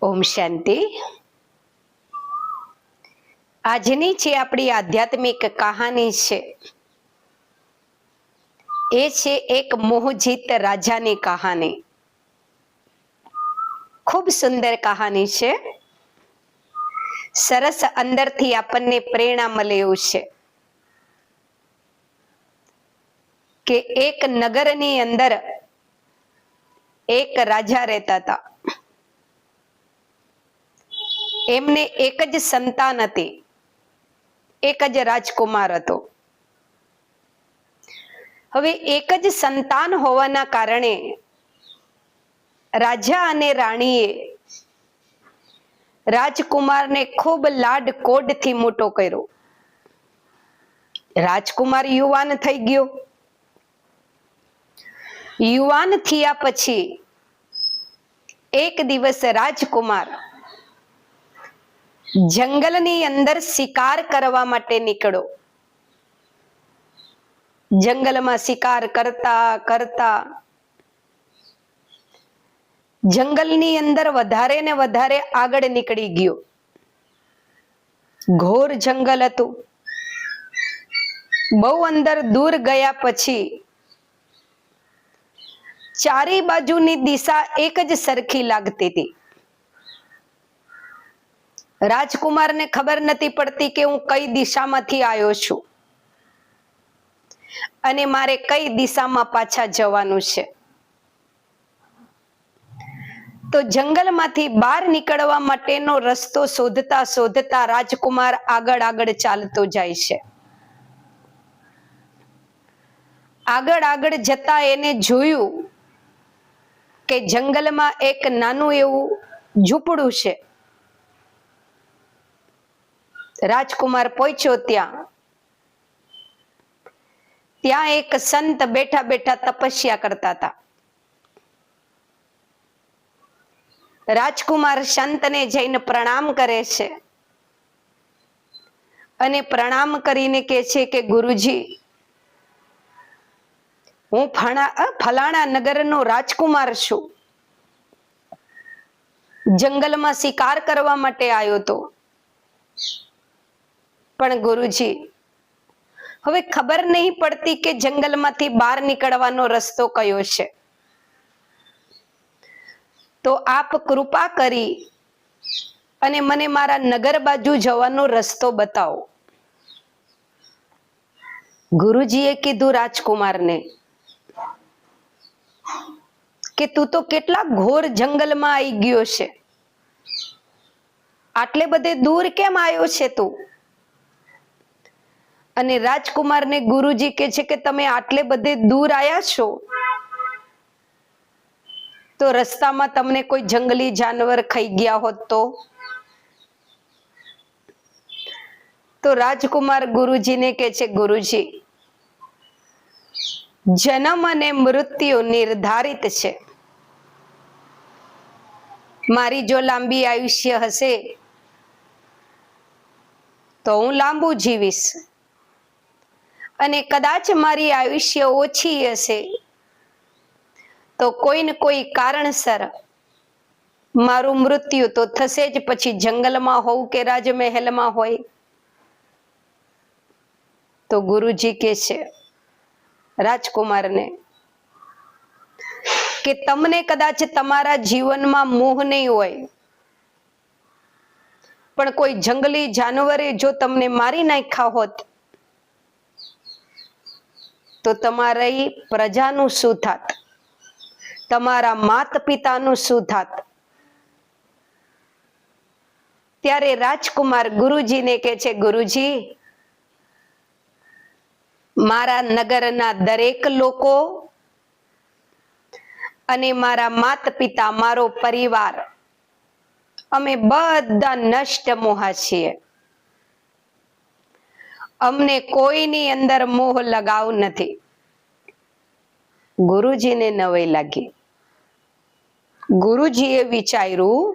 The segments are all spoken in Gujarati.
ઓમ શાંતિ। આજની જે આપણી આધ્યાત્મિક કહાની છે એ છે એક મોહજીત રાજાની કહાની। ખૂબ સુંદર કહાની છે, સરસ અંદરથી આપણને પ્રેરણા મળે એવું છે કે એક નગરની અંદર એક રાજા રહેતા હતા। એમને એક જ સંતાન હતી, એક જ રાજકુમાર હતો। હવે એક જ સંતાન હોવાના કારણે રાજા અને રાણીએ રાજકુમારને ખૂબ લાડકોડથી મોટો કર્યો। રાજકુમાર યુવાન થઈ ગયો। યુવાન થયા પછી એક દિવસ રાજકુમાર જંગલની અંદર શિકાર કરવા માટે નીકળ્યો। જંગલમાં શિકાર કરતા કરતા જંગલની અંદર વધારે ને વધારે આગળ નીકળી ગયો। ઘોર જંગલ હતું। બહુ અંદર દૂર ગયા પછી ચારે બાજુની દિશા એક જ સરખી લાગતી હતી। રાજકુમારને ખબર નથી પડતી કે હું કઈ દિશામાંથી આવ્યો છું અને મારે કઈ દિશામાં પાછા જવાનું છે। તો જંગલમાંથી બહાર નીકળવા માટેનો રસ્તો શોધતા શોધતા રાજકુમાર આગળ આગળ ચાલતો જાય છે। આગળ આગળ જતા એને જોયું કે જંગલમાં એક નાનું એવું ઝૂંપડું છે। રાજકુમાર પહોંચ્યો ત્યાં એક સંત બેઠા બેઠા તપસ્યા કરતા હતા। રાજકુમાર સંતને જઈને પ્રણામ કરે છે અને પ્રણામ કરીને કહે છે કે ગુરુજી, હું ફલાણા નગરનો રાજકુમાર છું। જંગલમાં શિકાર કરવા માટે આવ્યો હતો, પણ ગુરુજી હવે ખબર નહીં પડતી કે જંગલમાંથી બહાર નીકળવાનો રસ્તો કયો છે, તો આપ કૃપા કરી અને મને મારા નગર બાજુ જવાનો રસ્તો બતાવો। ગુરુજીએ કીધું રાજકુમારને કે તું તો કેટલા ઘોર જંગલમાં આવી ગયો છે, આટલે બધે દૂર કેમ આવ્યો છે તું? અને રાજકુમારને ગુરુજી કહે છે કે તમે આટલે બધે દૂર આવ્યા છો તો રસ્તામાં તમને કોઈ જંગલી જાનવર ખાઈ ગયા હોત તો રાજકુમાર ગુરુજીને કહે છે, ગુરુજી જન્મ અને મૃત્યુ નિર્ધારિત છે। મારી જો લાંબી આયુષ્ય હશે તો હું લાંબુ જીવીશ, અને કદાચ મારી આયુષ્ય ઓછી હશે તો કોઈ ને કોઈ કારણસર મારું મૃત્યુ તો થશે જ, પછી જંગલમાં હોઉં કે રાજમહેલમાં હોય। તો ગુરુજી કહે છે રાજકુમારને કે તમને કદાચ તમારા જીવનમાં મોહ નહીં હોય, પણ કોઈ જંગલી જાનવરે જો તમને મારી નાખ્યા હોત તો તમારી પ્રજાનું શું થાત, તમારા માતા પિતાનું શું થાત? ત્યારે રાજકુમાર ગુરુજીને કહે છે, ગુરુજી મારા નગરના દરેક લોકો અને મારા માતા પિતા, મારો પરિવાર, અમે બધા નષ્ટ મોહા છીએ। અમને કોઈની અંદર મોહ લગાવ નથી। ગુરુજીને નવાઈ લાગી। ગુરુજીએ વિચાર્યું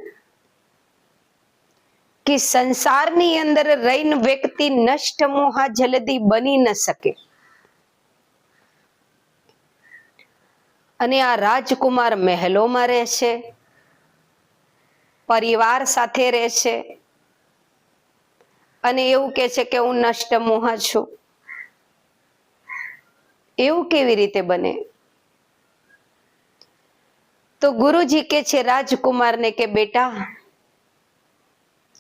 કે સંસારની અંદર રહીને વ્યક્તિ નષ્ટ મોહા જલ્દી બની ન શકે, અને આ રાજકુમાર મહેલોમાં રહે છે, પરિવાર સાથે રહે છે અને એવું કે છે કે હું નષ્ટ મોહ છું. એવું કેવી રીતે બને? તો ગુરુજી કે છે રાજકુમારને કે બેટા,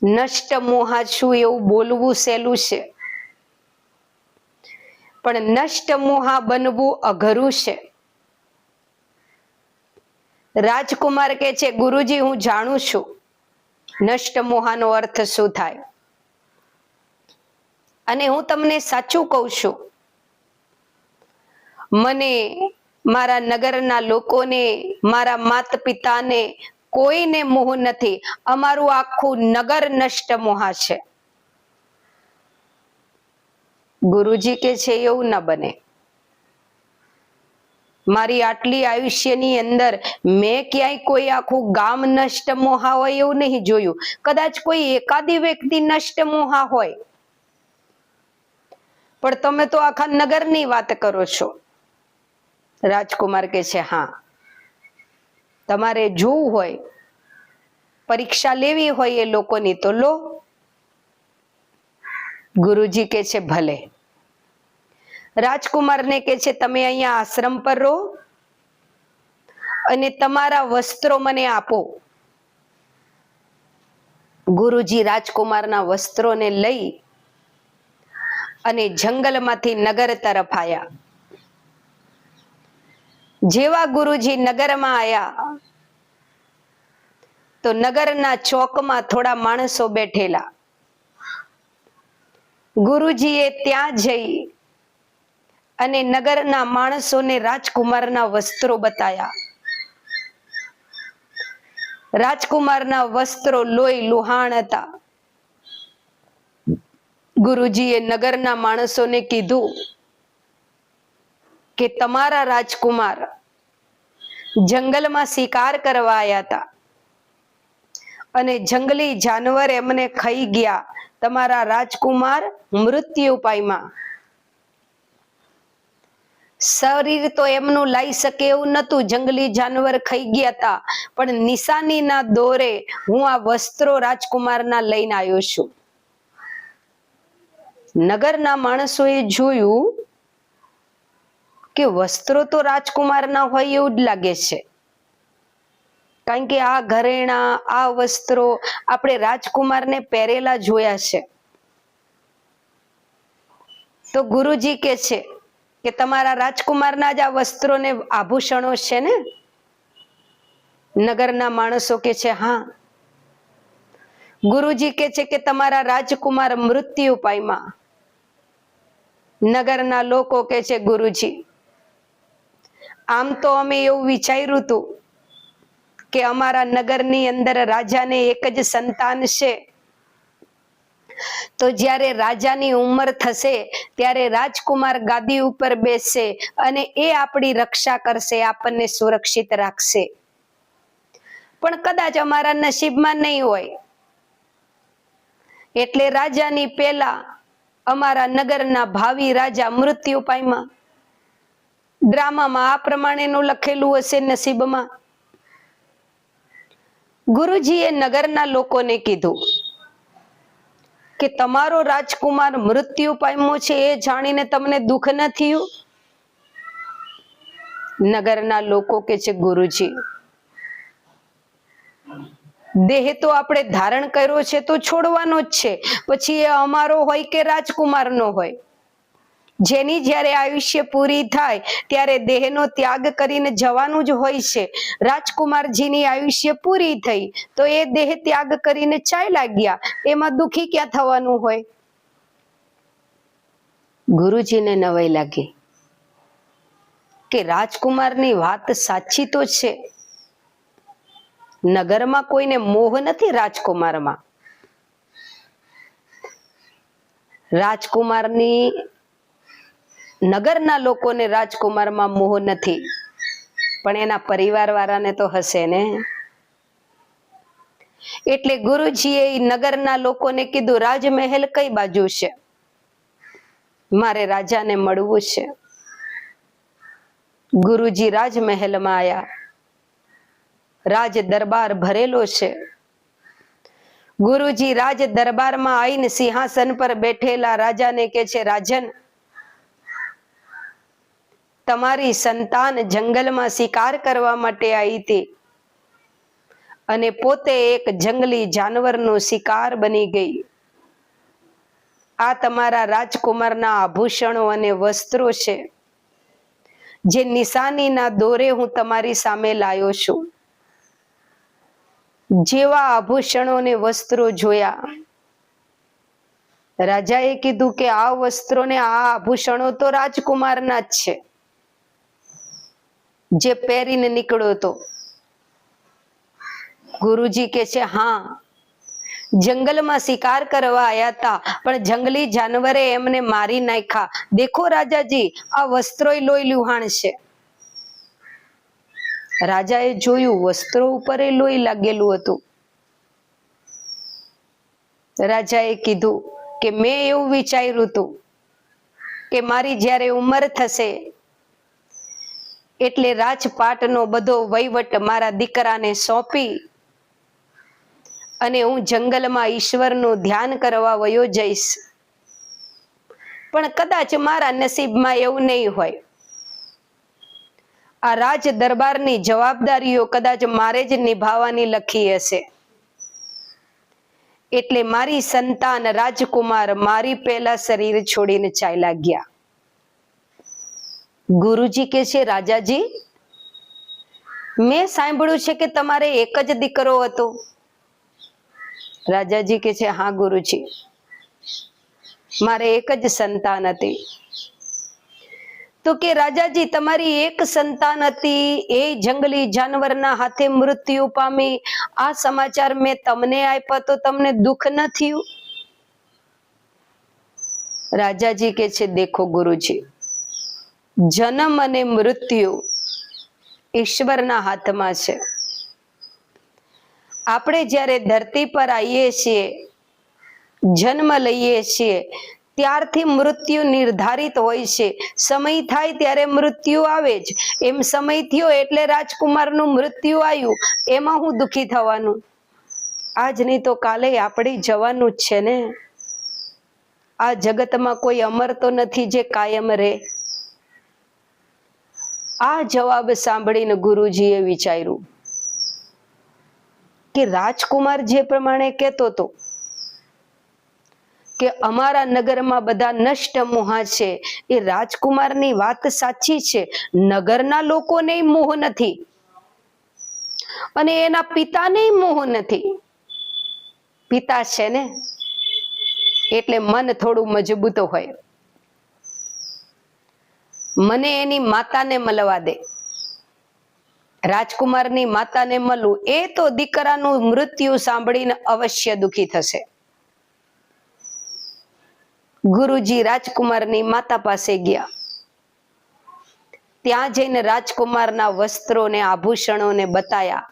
નષ્ટ મોહા છું એવું બોલવું સહેલું છે, પણ નષ્ટ મોહા બનવું અઘરું છે. રાજકુમાર કે છે ગુરુજી હું જાણું છું નષ્ટ મોહાનો અર્થ શું થાય, અને હું તમને સાચું કહું છું, મને, મારા નગરના લોકોને, મારા માતા પિતાને કોઈને મોહ નથી. અમારું આખું નગર નષ્ટ મોહા છે. ગુરુજી કે છે એવું ના બને. મારી આટલી આયુષ્યની અંદર મેં ક્યાંય કોઈ આખું ગામ નષ્ટ મોહા હોય એવું નહીં જોયું. કદાચ કોઈ એકાદી વ્યક્તિ નષ્ટ મોહા હોય, પણ તમે તો આખા નગરની વાત કરો છો. રાજકુમાર કે છે હા, તમારે જોવું હોય, પરીક્ષા લેવી હોય એ લોકોની તો લો. ગુરુજી કે છે ભલે. રાજકુમારને કે છે તમે અહીંયા આશ્રમ પર રહો અને તમારા વસ્ત્રો મને આપો. ગુરુજી રાજકુમારના વસ્ત્રોને લઈ અને જંગલમાંથી નગર તરફ આવ્યા. જેવા ગુરુજી નગરમાં આવ્યા તો નગરના ચોકમાં થોડા માણસો બેઠેલા. ગુરુજીએ ત્યાં જઈ અને નગરના માણસોને રાજકુમારના વસ્ત્રો બતાયા. રાજકુમારના વસ્ત્રો લોહી લુહાણ હતા. ગુરુજીએ નગરના માણસોને કીધું કે તમારા રાજકુમાર જંગલમાં શિકાર કરવા આવ્યા હતા અને જંગલી જાનવર એમને ખાઈ ગયા. તમારા રાજકુમાર મૃત્યુ પામ્યા. શરીર તો એમનું લાઈ શકે એવું નતું, જંગલી જાનવર ખાઈ ગયા હતા, પણ નિશાનીના દોરે હું આ વસ્ત્રો રાજકુમારના લઈને આવ્યો છું. નગરના માણસોએ જોયું કે વસ્ત્રો તો રાજકુમારના હોય એવું જ લાગે છે, કારણ કે આ ઘરેણા, આ વસ્ત્રો આપણે રાજકુમારને પહેરેલા જોયા છે. તો ગુરુજી કે છે કે તમારા રાજકુમારના જ આ વસ્ત્રો ને આભૂષણો છે ને? નગરના માણસો કે છે હા. ગુરુજી કે છે કે તમારા રાજકુમાર મૃત્યુ પામ્યા. નગરના લોકો કે છે ગુરુજી, આમ તો અમે એવું વિચાર્યું હતું કે અમારા નગરની અંદર રાજાને એક જ સંતાન છે, તો જ્યારે રાજાની ઉંમર થશે ત્યારે રાજકુમાર ગાદી ઉપર બેસશે અને એ આપણી રક્ષા કરશે, આપણને સુરક્ષિત રાખશે. પણ કદાચ અમારા નસીબમાં નહીં હોય, એટલે રાજાની પહેલા અમારા નગરના ભાવિ રાજા મૃત્યુ પામ્યા. ડ્રામામાં આ પ્રમાણેનું લખેલું હશે નસીબમાં. ગુરુજીએ નગરના લોકોને કીધું કે તમારો રાજકુમાર મૃત્યુ પામ્યો છે એ જાણીને તમને દુઃખ ન થયું? નગરના લોકો કે છે ગુરુજી, દેહ તો આપણે ધારણ કર્યો છે તો છોડવાનો જ છે, પછી એ અમારો હોય કે રાજકુમારનો હોય. જેની જ્યારે આયુષ્ય પૂરી થાય ત્યારે દેહનો ત્યાગ કરીને જવાનું જ હોય છે. રાજકુમારજીની આયુષ્ય પૂરી થઈ તો એ દેહ ત્યાગ કરીને ચાલ્યા ગયા, એમાં દુખી ક્યાં થવાનું હોય? ગુરુજીને નવાઈ લાગી કે રાજકુમારની વાત સાચી તો છે, નગરમાં કોઈને મોહ નથી રાજકુમારમાં. રાજકુમારની નગરના લોકોને રાજકુમારમાં મોહ નથી, પણ એના પરિવાર વાળાને તો હશે ને. એટલે ગુરુજીએ નગરના લોકોને કીધું રાજમહેલ કઈ બાજુ છે, મારે રાજાને મળવું છે. ગુરુજી રાજમહેલમાં આયા. રાજ દરબાર ભરેલો છે. ગુરુજી રાજ દરબારમાં આવીને સિંહાસન પર બેઠેલા રાજાને કહે છે, રાજન, તમારી સંતાન જંગલમાં શિકાર કરવા માટે આવી હતી અને પોતે એક જંગલી જાનવરનો શિકાર બની ગઈ. આ તમારા રાજકુમારના આભૂષણો અને વસ્ત્રો છે, જે નિશાનીના દોરે હું તમારી સામે લાયો છું. જેવા આભૂષણો અને વસ્ત્રો જોયા, રાજાએ કીધું કે આ વસ્ત્રો ને આ આભૂષણો તો રાજકુમારના જ છે, જે પહેરીને નીકળ્યો હતો. ગુરુજી કે છે, હા, જંગલમાં શિકાર કરવા આયા હતા, પણ જંગલી જાનવરે એમને મારી નાખ્યા. દેખો રાજાજી, આ વસ્ત્રો લોહી લુહાણ છે. રાજાએ જોયું, વસ્ત્રો ઉપર લોહી લાગેલું હતું. રાજાએ કીધું કે મેં એવું વિચાર્યું હતું કે મારી જ્યારે ઉંમર થશે એટલે રાજપાટનો બધો વહીવટ મારા દીકરાને સોંપી અને હું જંગલમાં ઈશ્વરનું ધ્યાન કરવા વયો જઈશ. પણ કદાચ મારા નસીબમાં એવું નહીં હોય. આ રાજ દરબારની જવાબદારીઓ કદાચ મારે જ નિભાવવાની લખી હશે. એટલે મારી સંતાન રાજકુમાર મારી પહેલા શરીર છોડીને ચાલ્યા ગયા. ગુરુજી કે છે, રાજાજી, મેં સાંભળ્યું છે કે તમારે એક જ દીકરો હતો. રાજાજી કે છે, હા ગુરુજી, મારે એક જ સંતાન હતી. તો કે રાજાજી, તમારી એક સંતાન હતી એ જંગલી જાનવરના હાથે મૃત્યુ પામી, આ સમાચાર મેં તમને આપ્યા તો તમને દુઃખ ન થયું? રાજાજી કે છે, દેખો ગુરુજી, જન્મ અને મૃત્યુ ઈશ્વરના હાથમાં છે. આપણે જ્યારે ધરતી પર આવીએ છીએ, જન્મ લઈએ છીએ, ત્યારથી મૃત્યુ નિર્ધારિત હોય છે. સમય થાય ત્યારે મૃત્યુ આવે જ. એમ સમય થયો એટલે રાજકુમારનું મૃત્યુ આવ્યું, એમાં હું દુખી થવાનું? આજ નહીં તો કાલે આપણે જવાનું જ છે ને. આ જગતમાં કોઈ અમર તો નથી જે કાયમ રહે. આ જવાબ સાંભળીને ગુરુજીએ વિચાર્યું કે રાજકુમાર જે પ્રમાણે કહેતો હતો કે અમારા નગરમાં બધા નષ્ટ મોહા છે, એ રાજકુમારની વાત સાચી છે. નગરના લોકોને મોહ નથી અને એના પિતાને મોહ નથી. પિતા છે ને એટલે મન થોડું મજબૂત હોય. મને એની માતાને મળવા દે. રાજકુમારની માતાને મળવું, એ તો દીકરાનું મૃત્યુ સાંભળીને અવશ્ય દુખી થશે. ગુરુજી રાજકુમારની માતા પાસે ગયા. ત્યાં જઈને રાજકુમારના વસ્ત્રોને આભૂષણોને બતાયા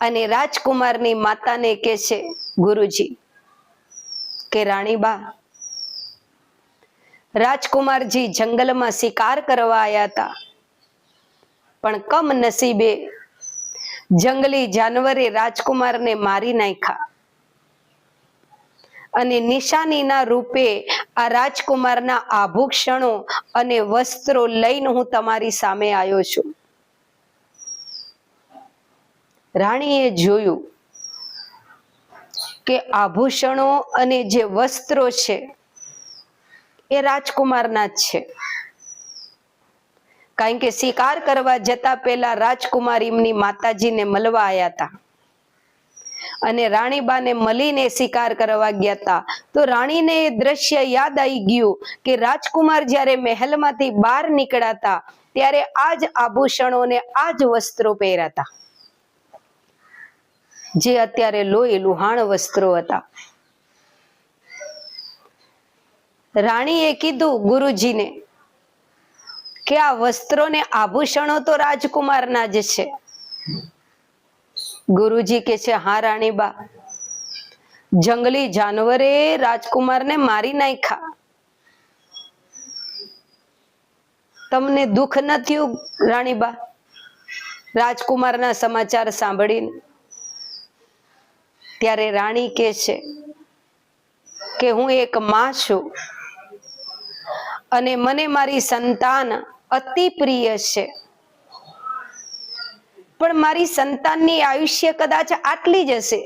અને રાજકુમારની માતાને કહે છે, ગુરુજી કે રાણીબા, રાજકુમારજી જંગલમાં શિકાર કરવા આવ્યા હતા, પણ કમ નસીબે જંગલી જાનવરે રાજકુમારને મારી નાખ્યા અને નિશાનીના રૂપે આ રાજકુમારના આભૂષણો અને વસ્ત્રો લઈને હું તમારી સામે આવ્યો છું. રાણીએ જોયું કે આભૂષણો અને જે વસ્ત્રો છે એ રાજકુમારના જ છે. કારણ કે શિકાર કરવા જતા પહેલા રાજકુમાર એમની માતાજીને મળવા આવ્યા હતા અને રાણીબાને મળીને શિકાર કરવા ગયા હતા. તો રાણીને એ દ્રશ્ય યાદ આવી ગયું કે રાજકુમાર જ્યારે મહેલમાંથી બહાર નીકળ્યા હતા ત્યારે આ જ આભૂષણો ને આ જ વસ્ત્રો પહેર્યા હતા, જે અત્યારે લોહી લુહાણ વસ્ત્રો હતા. રાણીએ કીધું ગુરુજીને કે આ વસ્ત્રો ને આભૂષણો તો રાજકુમારના જ છે. ગુરુજી કે છે, હા રાણીબા, જંગલી જાનવરે રાજકુમારને મારી નાખ્યા. તમને દુઃખ ન થયું રાણીબા રાજકુમારના સમાચાર સાંભળીને? ત્યારે રાણી કહે છે કે હું એક માં છું અને મને મારી સંતાન અતિ પ્રિય છે, પણ મારી સંતાનની આયુષ્ય કદાચ આટલી જ હશે.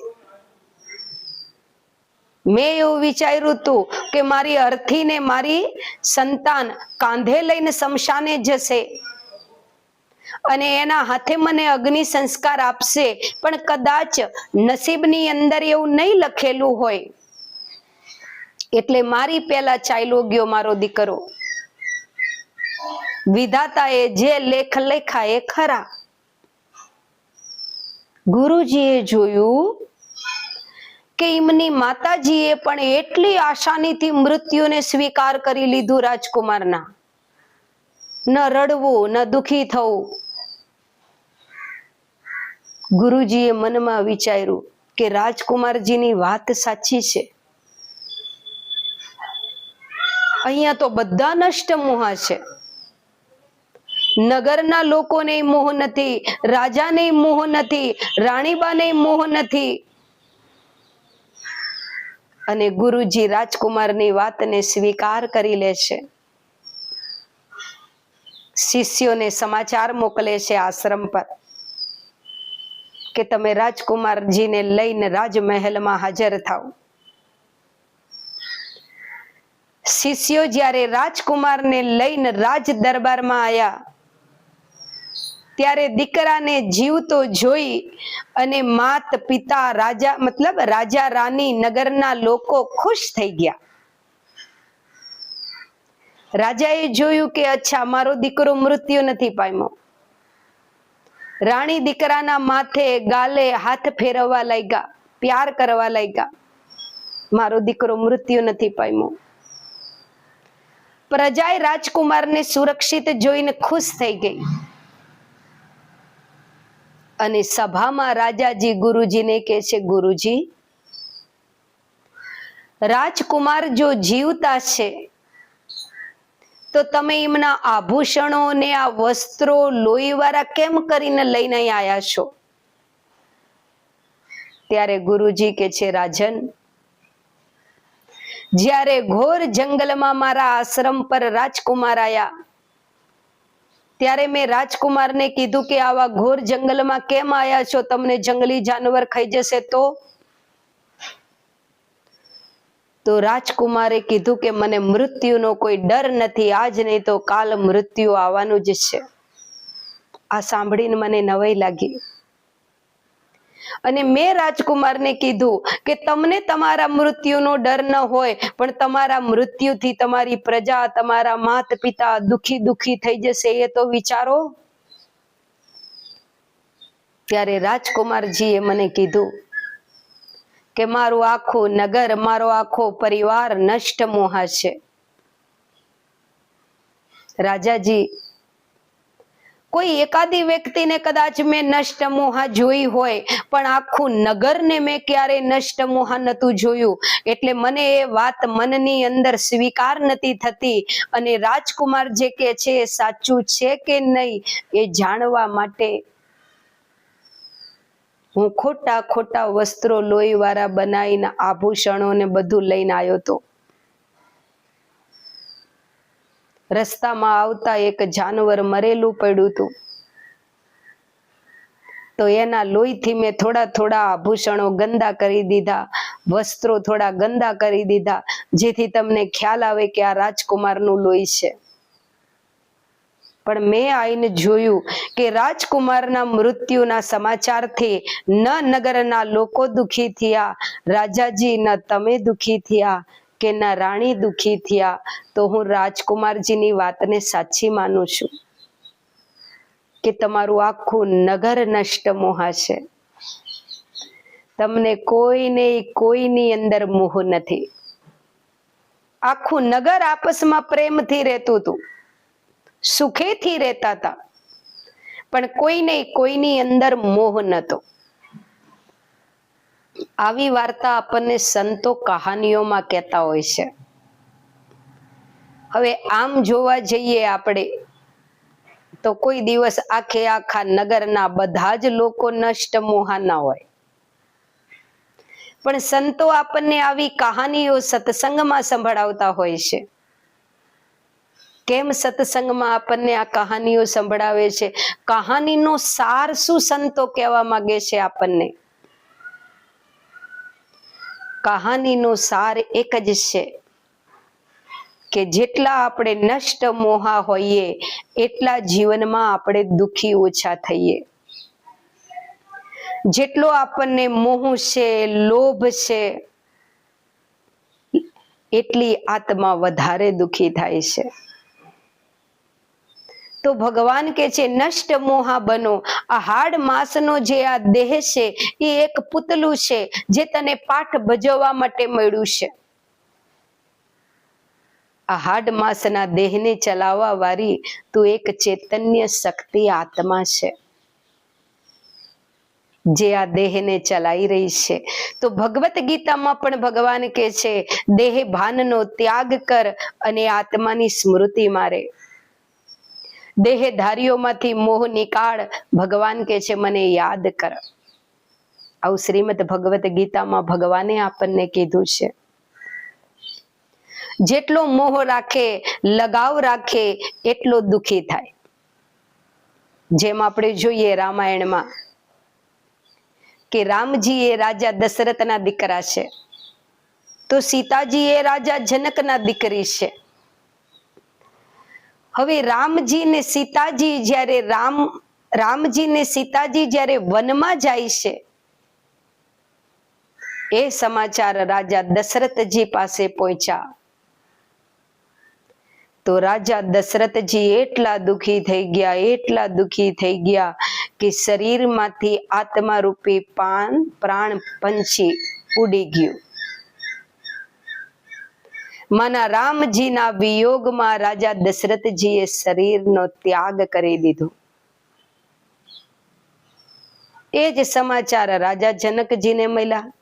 મેં એવું વિચાર્યું હતું કે મારી અર્થીને મારી સંતાન કાંધે લઈને શમશાને જશે અને એના હાથે મને અગ્નિ સંસ્કાર આપશે, પણ કદાચ નસીબની અંદર એવું નહીં લખેલું હોય, એટલે મારી પહેલા ચાલ્યો ગયો મારો દીકરો. વિધાતાએ જે લેખ લખ્યા એ ખરા. ગુરુજીએ જોયું કે એમની માતાજીએ પણ એટલી આસાનીથી મૃત્યુને સ્વીકાર કરી લીધું રાજકુમારના. ન રડવું, ન દુખી થવું. ગુરુજીએ મનમાં વિચાર્યું કે રાજકુમારજીની વાત સાચી છે. અહીંયા તો બધા નષ્ટ મોહ છે. નગરના લોકોને મોહ નથી, રાજાને મોહ નથી, રાણીબાને મોહ નથી. અને ગુરુજી રાજકુમારની વાતને સ્વીકાર કરી લે છે. શિષ્યોને સમાચાર મોકલે છે આશ્રમ પર કે તમે રાજકુમારજીને લઈને રાજમહેલમાં હાજર થાવ. શિષ્યો જ્યારે રાજકુમારને લઈને રાજ દરબારમાં આવ્યા ત્યારે દીકરાને જીવતો જોઈ અને માત પિતા રાજા મતલબ રાજા રાની નગરના લોકો ખુશ થઈ ગયા. રાજાએ જોયું કે અચ્છા મારો દીકરો મૃત્યુ નથી પામ્યો. રાણી દીકરાના માથે ગાલે હાથ ફેરવવા લાગ્યા, પ્યાર કરવા લાગ્યા. મારો દીકરો મૃત્યુ નથી પામ્યો. પ્રજાએ રાજકુમારને સુરક્ષિત જોઈને ખુશ થઈ ગઈ અને સભામાં રાજાજી ગુરુજીને કહે છે, ગુરુજી, રાજકુમાર જો જીવતા છે તો તમે એમના આભૂષણો ને આ વસ્ત્રો લોહીવાળા કેમ કરીને લઈને આવ્યા છો? ત્યારે ગુરુજી કહે છે, રાજન, જ્યારે ઘોર જંગલમાં મારા આશ્રમ પર રાજકુમાર આયા ત્યારે મેં રાજકુમારને કીધું કે આવા ઘોર જંગલમાં કેમ આયા છો? તમને જંગલી જાનવર ખાઈ જશે તો રાજકુમારે કીધું કે મને મૃત્યુનો કોઈ ડર નથી, આજ નહીં તો કાલ મૃત્યુ આવવાનું જ છે. આ સાંભળીને મને નવાઈ લાગી અને મેં રાજકુમારને કીધું કે તમને તમારા મૃત્યુનો ડર ન હોય, પણ તમારા મૃત્યુથી તમારી પ્રજા, તમારા માત પિતા દુખી થઈ જશે, એ તો વિચારો. ત્યારે રાજકુમારજીએ મને કીધું કે મારું આખું નગર, મારો આખો પરિવાર નષ્ટ મોહ છે. રાજાજી, કોઈ એકાદી વ્યક્તિને કદાચ મેં નષ્ટ મોહ જોઈ હોય, પણ આખું નગરને મેં ક્યારેય નષ્ટ મોહ નતું જોયું. એટલે મને એ વાત મનની અંદર સ્વીકાર નથી થતી અને રાજકુમાર જે કે છે એ સાચું છે કે નહીં એ જાણવા માટે હું ખોટા વસ્ત્રો લોહીવાળા બનાવીને આભૂષણો ને બધું લઈને આવ્યો હતો. રસ્તામાં આવતા એક જાનવર મરેલું પડ્યું હતું, તો એના લોહીથી મેં થોડા આભૂષણો ગંદા કરી દીધા, વસ્ત્રો થોડા ગંદા કરી દીધા, જેથી તમને ખ્યાલ આવે કે આ રાજકુમારનું લોહી છે. પણ મેં આઈને જોયું કે રાજકુમારના મૃત્યુના સમાચારથી ન નગરના લોકો દુખી થયા, રાજાજી ન તમે દુખી થયા કે ન રાણી દુખી થયા. તો હું રાજકુમારજીની વાતને સાચી માનું છું કે તમારું આખું નગર નષ્ટ મોહ છે. તમને કોઈની અંદર મોહ નથી. આખું નગર આપસમાં પ્રેમથી રહેતું હતું, સુખેથી રહેતા હતા, પણ કોઈની અંદર મોહ નતો. આવી વાર્તા આપણને સંતો કહાનીઓમાં કહેતા હોય છે. હવે આમ જોવા જઈએ આપણે તો કોઈ દિવસ આખા નગરના બધા જ લોકો નષ્ટ મોહ ના હોય. પણ સંતો આપણને આવી કહાનીઓ સત્સંગમાં સંભળાવતા હોય છે. કેમ સત્સંગમાં આપણને આ કહાનીઓ સંભળાવે છે? કહાનીનો સાર શું સંતો કહેવા માંગે છે આપણને? કહાનીનો સાર એક જ છે કે જેટલા આપણે નષ્ટ મોહા હોઈએ એટલા જીવનમાં આપણે દુખી ઓછા થઈએ. જેટલો આપણને મોહ છે, લોભ છે, એટલી આત્મા વધારે દુખી થાય છે. તો ભગવાન કે છે નષ્ટ મોહા બનો. આ હાડ માંસનો જે આ દેહ છે એ એક પૂતલું છે જે તને પાઠ ભજવવા માટે મળ્યું છે. આ હાડ માંસના દેહને ચલાવવા વાળી તું એક ચૈતન્ય શક્તિ આત્મા છે જે આ દેહને ચલાવી રહી છે. તો ભગવત ગીતામાં પણ ભગવાન કે છે દેહ ભાનનો ત્યાગ કર અને આત્માની સ્મૃતિ મારે. દેહધારીઓમાંથી મોહ નિકાળ. ભગવાન કે છે મને યાદ કર. આવું શ્રીમદ ભગવત ગીતામાં ભગવાને આપણને કીધું છે. જેટલો મોહ રાખે, લગાવ રાખે એટલો દુખી થાય. જેમ આપણે જોઈએ રામાયણમાં કે રામજી એ રાજા દશરથના દીકરા છે, તો સીતાજી એ રાજા જનકના દીકરી છે. હવે રામજી ને સીતાજી જ્યારે વનમાં જાય છે એ સમાચાર રાજા દશરથજી પાસે પહોંચ્યા. તો રાજા દશરથજી એટલા દુખી થઈ ગયા કે શરીરમાંથી આત્મા રૂપી પ્રાણ પંછી ઉડી ગયું. માના રામજીના વિયોગમાં રાજા દશરથજીએ શરીરનો ત્યાગ કરી દીધો. એ જ સમાચાર રાજા જનકજીને મળ્યા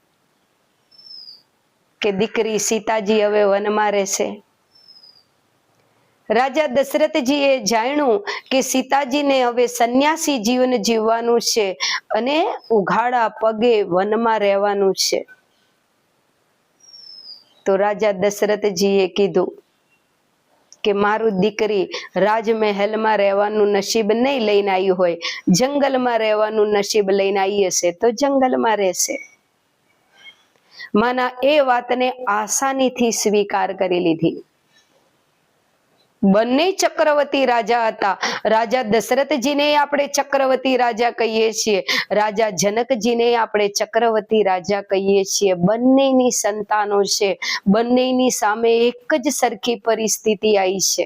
કે દીકરી સીતાજી હવે વનમાં રહેશે. રાજા દશરથજીએ જાણ્યું કે સીતાજીને હવે સંન્યાસી જીવન જીવવાનું છે અને ઉઘાડા પગે વનમાં રહેવાનું છે. તો રાજા દશરથજીએ કીધું કે મારું દીકરી રાજમહેલમાં રહેવાનું નસીબ નહીં લઈને આવી હોય, જંગલમાં રહેવાનું નસીબ લઈને આવી હશે તો જંગલમાં રહેશે. માના એ વાતને આસાનીથી સ્વીકાર કરી લીધી. બંને ચક્રવર્તી રાજા હતા. રાજા દશરથજીને આપણે ચક્રવર્તી રાજા કહીએ છીએ, રાજા જનકજીને આપણે ચક્રવર્તી રાજા કહીએ છીએ. બંનેની સંતાનો છે, બંનેની સામે એક જ સરખી પરિસ્થિતિ આવી છે,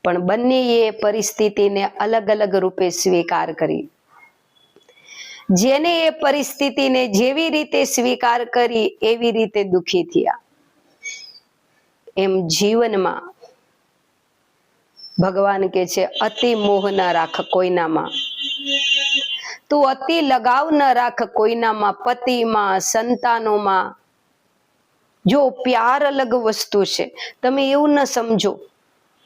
પણ બંનેએ પરિસ્થિતિને અલગ અલગ રૂપે સ્વીકાર કરી. જેને એ પરિસ્થિતિને જેવી રીતે સ્વીકાર કરી એવી રીતે દુખી થયા. એમ જીવનમાં ભગવાન કે છે અતિ મોહ ન રાખ કોઈનામાં, તું અતિ લગાવ ન રાખ કોઈનામાં, પતિમાં, સંતાનોમાં. જો પ્યાર અલગ વસ્તુ છે. તમે એવું ન સમજો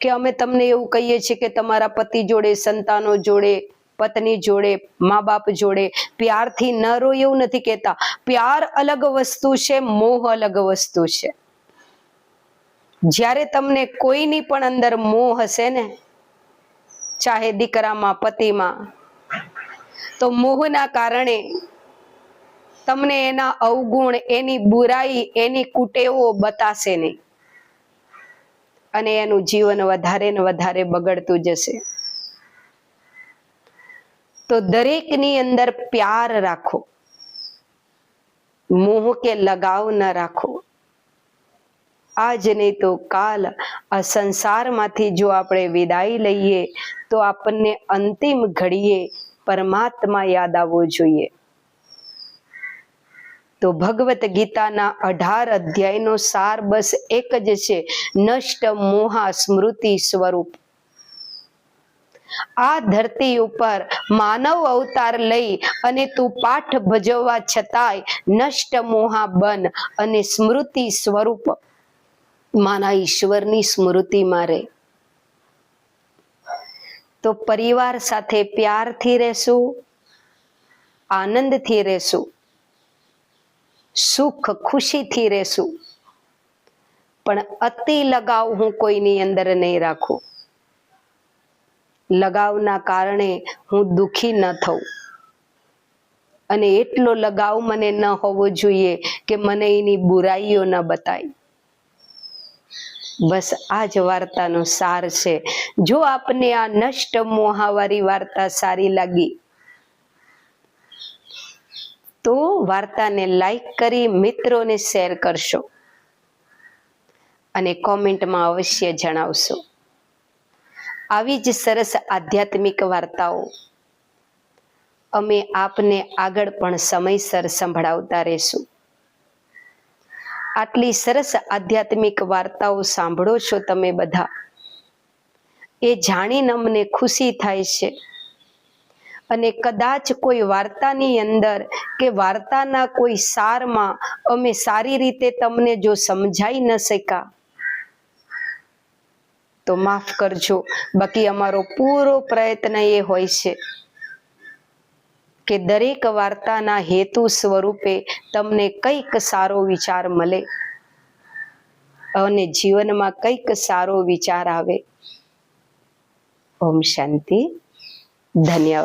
કે અમે તમને એવું કહીએ છીએ કે તમારા પતિ જોડે, સંતાનો જોડે, પત્ની જોડે, મા બાપ જોડે પ્યારથી ન રહો, એવું નથી કહેતા. પ્યાર અલગ વસ્તુ છે, મોહ અલગ વસ્તુ છે. જ્યારે તમને કોઈની પણ અંદર મોહ હશે ને, ચાહે દીકરામાં, પતિમાં, તો મોહના કારણે તમને એના અવગુણ, એની બુરાઈ, એની કુટેવો બતાશે નહીં અને એનું જીવન વધારે ને વધારે બગડતું જશે. તો દરેકની અંદર પ્યાર રાખો, મોહ કે લગાવ ન રાખો. આજ નહીં તો કાલ આ સંસારમાંથી જો આપણે વિદાય લઈએ તો આપણને અંતિમ ઘડીએ પરમાત્મા યાદ આવવો જોઈએ. તો ભગવત ગીતાના 18 અધ્યાયનો સાર બસ એક જ છે, નષ્ટ મોહા સ્મૃતિ સ્વરૂપ. આ ધરતી ઉપર માનવ અવતાર લઈ અને તું પાઠ ભજવવા છતાંય નષ્ટ મોહા બન અને સ્મૃતિ સ્વરૂપ માના ઈશ્વરની સ્મૃતિમાં રહે. તો પરિવાર સાથે પ્યારથી રહેશું, આનંદથી રહેશું, સુખ ખુશીથી રહેશું, પણ અતિ લગાવ હું કોઈની અંદર નહીં રાખું. લગાવના કારણે હું દુખી ન થઉં, અને એટલો લગાવ મને ન હોવો જોઈએ કે મને એની બુરાઈઓ ન બતાય. બસ આ જ વાર્તાનો સાર છે. જો આપને આ નષ્ટ મોહાવાળી વાર્તા સારી લાગી તો વાર્તાને લાઈક કરી મિત્રોને શેર કરશો અને કોમેન્ટમાં અવશ્ય જણાવશો. આવી જ સરસ આધ્યાત્મિક વાર્તાઓ અમે આપને આગળ પણ સમયસર સંભળાવતા રહેશું. આટલી સરસ આધ્યાત્મિક વાર્તાઓ સાંભળો છો તમે બધા, એ જાણીને અમને ખુશી થાય છે. અને કદાચ કોઈ વાર્તાની અંદર કે વાર્તાના કોઈ સારમાં અમે સારી રીતે તમને જો સમજાઈ ન શક્યા તો માફ કરજો. બાકી અમારો પૂરો પ્રયત્ન એ હોય છે કે દરેક વાર્તાના હેતુ સ્વરૂપે તમને કંઈક સારો વિચાર મળે અને જીવનમાં કંઈક સારો વિચાર આવે. ઓમ શાંતિ. ધન્યવાદ.